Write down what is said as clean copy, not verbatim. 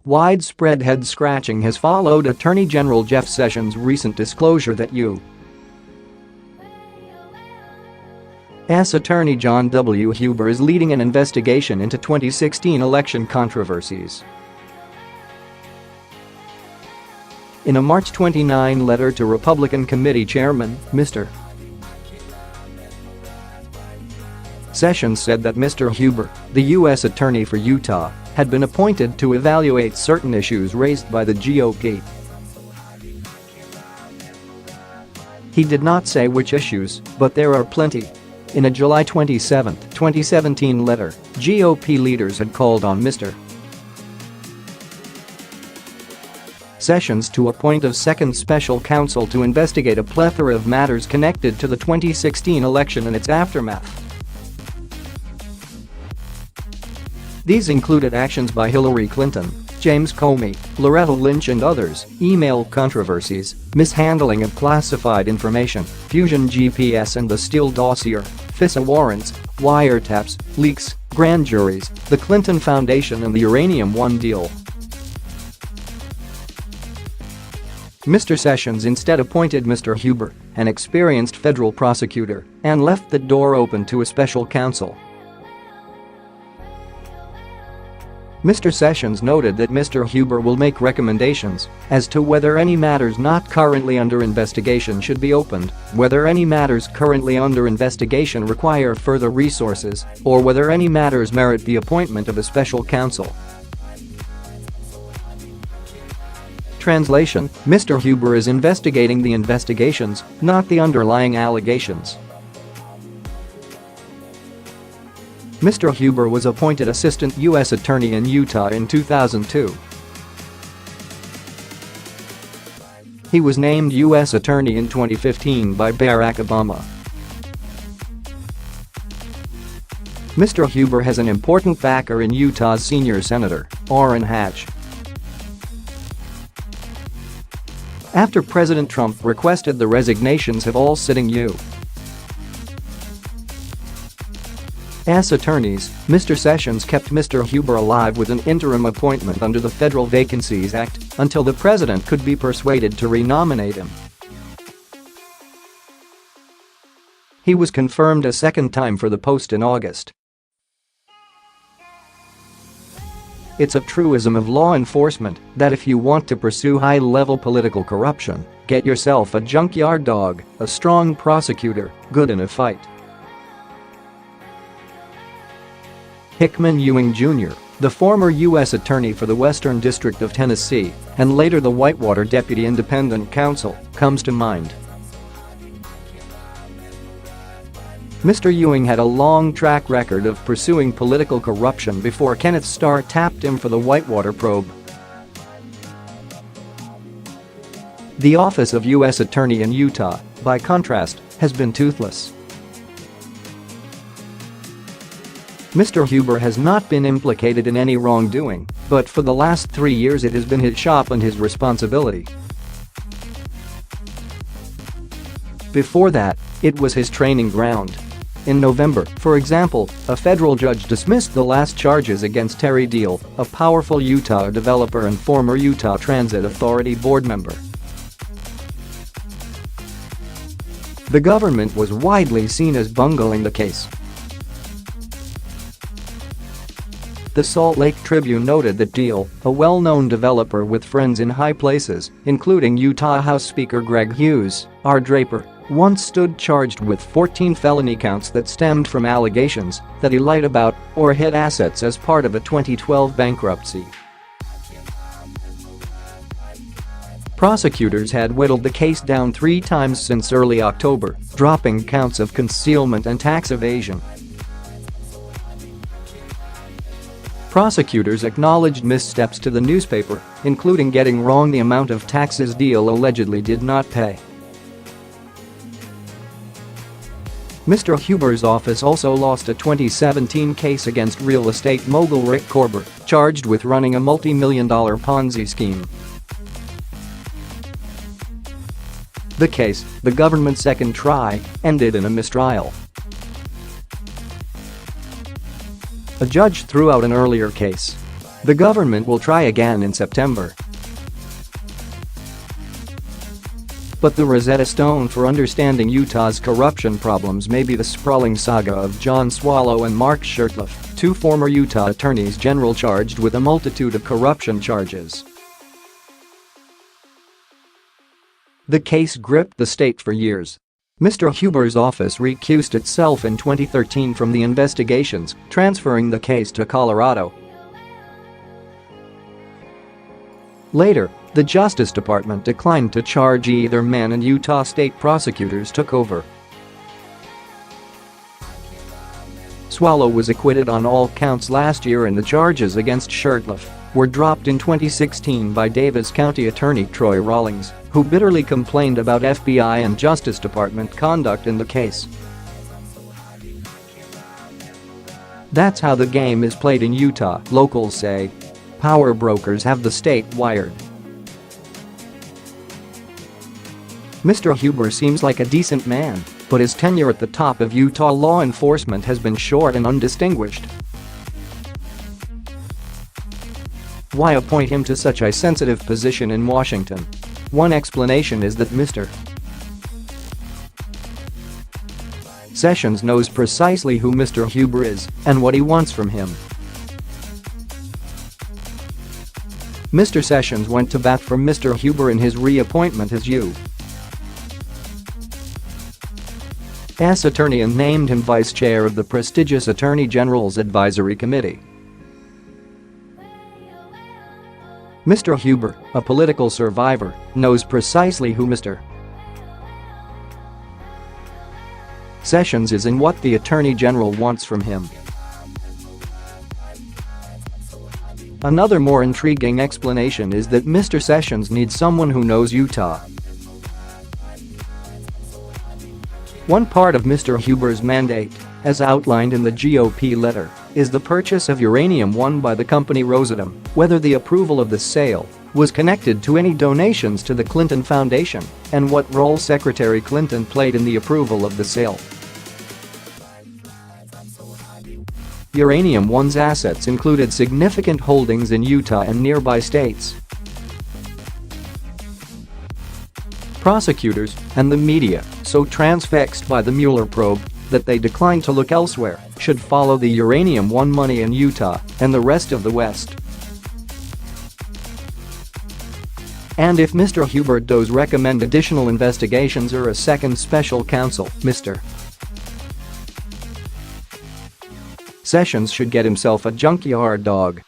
Widespread head-scratching has followed Attorney General Jeff Sessions' recent disclosure that U.S. Attorney John W. Huber is leading an investigation into 2016 election controversies. In a March 29 letter to Republican Committee Chairman, Mr. Sessions said that Mr. Huber, the U.S. Attorney for Utah, had been appointed to evaluate certain issues raised by the GOP. He did not say which issues, but there are plenty. In a July 27, 2017 letter, GOP leaders had called on Mr. Sessions to appoint a second special counsel to investigate a plethora of matters connected to the 2016 election and its aftermath. These included actions by Hillary Clinton, James Comey, Loretta Lynch and others, email controversies, mishandling of classified information, Fusion GPS and the Steele dossier, FISA warrants, wiretaps, leaks, grand juries, the Clinton Foundation and the Uranium One deal. Mr. Sessions instead appointed Mr. Huber, an experienced federal prosecutor, and left the door open to a special counsel. Mr. Sessions noted that Mr. Huber will make recommendations as to whether any matters not currently under investigation should be opened, whether any matters currently under investigation require further resources, or whether any matters merit the appointment of a special counsel. Translation: Mr. Huber is investigating the investigations, not the underlying allegations. Mr. Huber was appointed Assistant U.S. Attorney in Utah in 2002. He was named U.S. Attorney in 2015 by Barack Obama. Mr. Huber has an important backer in Utah's senior senator, Orrin Hatch. After President Trump requested the resignations of all sitting U.S. attorneys, Mr. Sessions kept Mr. Huber alive with an interim appointment under the Federal Vacancies Act until the president could be persuaded to renominate him. He was confirmed a second time for the post in August. It's a truism of law enforcement that if you want to pursue high-level political corruption, get yourself a junkyard dog, a strong prosecutor, good in a fight. Hickman Ewing Jr., the former U.S. Attorney for the Western District of Tennessee and later the Whitewater Deputy Independent Counsel, comes to mind. Mr. Ewing had a long track record of pursuing political corruption before Kenneth Starr tapped him for the Whitewater probe. The office of U.S. Attorney in Utah, by contrast, has been toothless. Mr. Huber has not been implicated in any wrongdoing, but for the last 3 years it has been his shop and his responsibility. Before that, it was his training ground. In November, for example, a federal judge dismissed the last charges against Terry Deal, a powerful Utah developer and former Utah Transit Authority board member. The government was widely seen as bungling the case. The Salt Lake Tribune noted that Deal, a well-known developer with friends in high places, including Utah House Speaker Greg Hughes, R. Draper, once stood charged with 14 felony counts that stemmed from allegations that he lied about or hid assets as part of a 2012 bankruptcy. Prosecutors had whittled the case down 3 times since early October, dropping counts of concealment and tax evasion. Prosecutors acknowledged missteps to the newspaper, including getting wrong the amount of taxes Deal allegedly did not pay. Mr. Huber's office also lost a 2017 case against real estate mogul Rick Korber, charged with running a multi-million-dollar Ponzi scheme. The case, the government's second try, ended in a mistrial. A judge threw out an earlier case. The government will try again in September. But the Rosetta Stone for understanding Utah's corruption problems may be the sprawling saga of John Swallow and Mark Shurtleff, two former Utah attorneys general charged with a multitude of corruption charges. The case gripped the state for years. Mr. Huber's office recused itself in 2013 from the investigations, transferring the case to Colorado. Later, the Justice Department declined to charge either man and Utah state prosecutors took over. Swallow was acquitted on all counts last year and the charges against Shurtleff were dropped in 2016 by Davis County Attorney Troy Rawlings, who bitterly complained about FBI and Justice Department conduct in the case. That's how the game is played in Utah, locals say. Power brokers have the state wired. Mr. Huber seems like a decent man, but his tenure at the top of Utah law enforcement has been short and undistinguished. Why appoint him to such a sensitive position in Washington? One explanation is that Mr. Sessions knows precisely who Mr. Huber is and what he wants from him. Mr. Sessions went to bat for Mr. Huber in his reappointment as U.S. attorney and named him vice chair of the prestigious Attorney General's Advisory Committee. Mr. Huber, a political survivor, knows precisely who Mr. Sessions is and what the Attorney General wants from him. Another more intriguing explanation is that Mr. Sessions needs someone who knows Utah. One part of Mr. Huber's mandate, as outlined in the GOP letter, is the purchase of uranium won by the company Rosatom, whether the approval of the sale was connected to any donations to the Clinton Foundation, and what role Secretary Clinton played in the approval of the sale. Uranium One's assets included significant holdings in Utah and nearby states. Prosecutors and the media, so transfixed by the Mueller probe that they declined to look elsewhere, should follow the Uranium One money in Utah and the rest of the West. And if Mr. Huber does recommend additional investigations or a second special counsel, Mr. Sessions should get himself a junkyard dog.